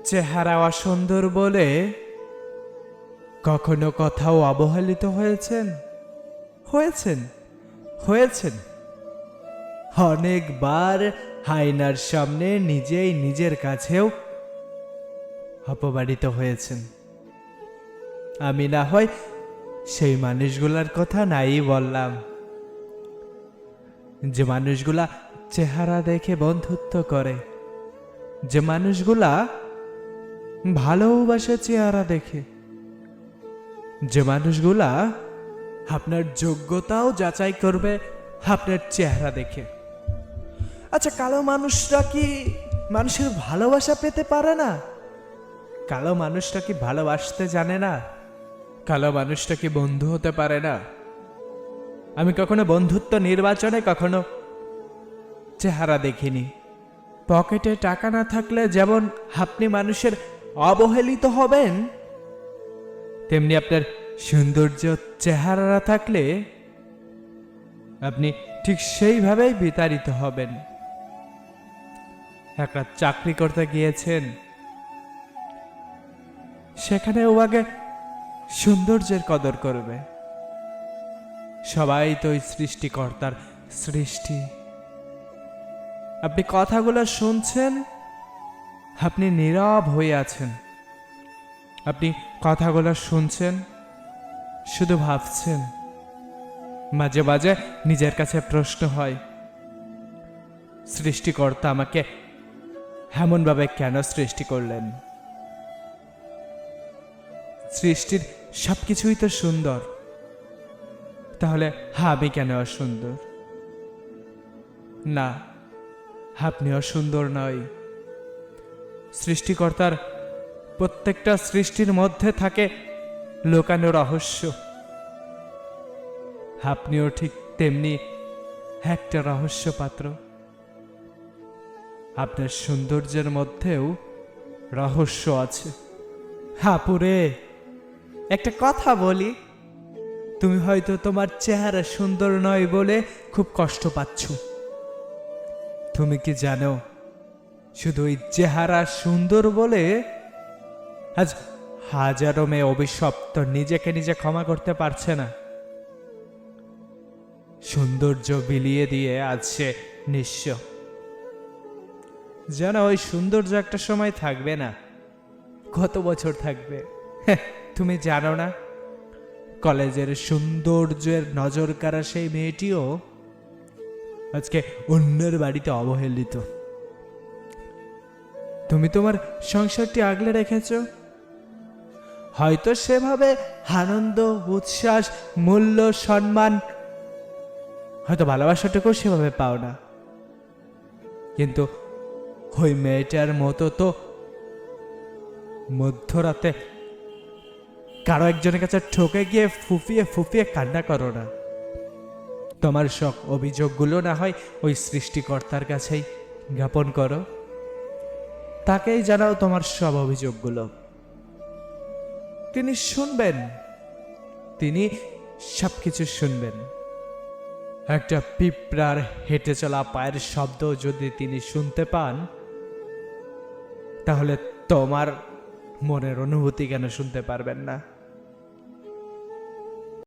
চেহারা অসুন্দর বলে কখনো কোথাও অবহেলিত হয়েছেন? হয়েছেন, হয়েছেন। অনেকবার আয়নার সামনে নিজেই নিজের কাছেও অপমানিত হয়েছেন। আমি না হয় সেই মানুষগুলার কথা নাই বললাম, যে মানুষগুলা চেহারা দেখে বন্ধুত্ব করে, যে মানুষগুলা ভালোবাসে চেহারা দেখে, যে মানুষগুলা আপনার যোগ্যতাও যাচাই করবে আপনার চেহারা দেখে। আচ্ছা, কালো মানুষরা কি মানুষের ভালোবাসা পেতে পারে না? কালো মানুষটা কি ভালোবাসতে জানে না? কালো মানুষটা কি বন্ধু হতে পারে না? আমি কখনো বন্ধুত্ব নির্বাচনে কখনো চেহারা দেখিনি। পকেটে টাকা না থাকলে যেমন আপনি মানুষের অবহেলিত হবেন, তেমনি আপনার সৌন্দর্য চেহারা না থাকলে আপনি ঠিক সেইভাবেই বিতাড়িত হবেন। একটা চাকরি করতে গিয়েছেন, সেখানে ও আগে সৌন্দর্যের কদর করবে। সবাই তো ওই সৃষ্টিকর্তার সৃষ্টি। আপনি কথাগুলো শুনছেন, আপনি নীরব হয়ে আছেন। আপনি কথাগুলো শুনছেন, শুধু ভাবছেন। মাঝে মাঝে নিজের কাছে প্রশ্ন হয়, সৃষ্টিকর্তা আমাকে এমনভাবে কেন সৃষ্টি করলেন? সৃষ্টির সবকিছুই তো সুন্দর, তাহলে আমি কেন অসুন্দর? না, আপনি অসুন্দর নয়। সৃষ্টিকর্তার প্রত্যেকটা সৃষ্টির মধ্যে থাকে লুকানো রহস্য। আপনিও ঠিক তেমনি একটা রহস্য পাত্র। আপনার সৌন্দর্যের মধ্যেও রহস্য আছে। হাপুরে, একটা কথা বলি, তুমি হয়তো তোমার চেহারা সুন্দর নয় বলে খুব কষ্ট পাচ্ছ। তুমি কি জানো, শুধু ওই চেহারা সুন্দর বলে আজ হাজারো মেয়ে অভিশপ্ত নিজেকে নিজে ক্ষমা করতে পারছে না। সৌন্দর্য বিলিয়ে দিয়ে আজ সে নিঃস্ব। যেন ওই সৌন্দর্য একটা সময় থাকবে না। কত বছর থাকবে তুমি জানো না? কলেজের সৌন্দর্যের নজর কাড়া সেই মেয়েটিও আজকে অন্যের বাড়িতে অবহেলিত। তুমি তোমার সংসারটি আগলে রেখেছ, হয়তো সেভাবে আনন্দ, উচ্ছ্বাস, মূল্য, সম্মান, হয়তো ভালোবাসাটুকু সেভাবে পাও না। কিন্তু ওই মেয়েটার মতো তো মধ্যরাতে কারো একজনের কাছে ঠকে গিয়ে ফুফিয়ে ফুফিয়ে কান্না করো না। তোমার সব অভিযোগগুলো না হয় ওই সৃষ্টিকর্তার কাছেই জ্ঞাপন করো। তাকেই জানাও তোমার সব অভিযোগগুলো। তিনি শুনবেন, তিনি সবকিছু শুনবেন। একটা পিঁপড়ার হেঁটে চলা পায়ের শব্দ যদি তিনি শুনতে পান, তাহলে তোমার মনের অনুভূতি কেন শুনতে পারবেন না?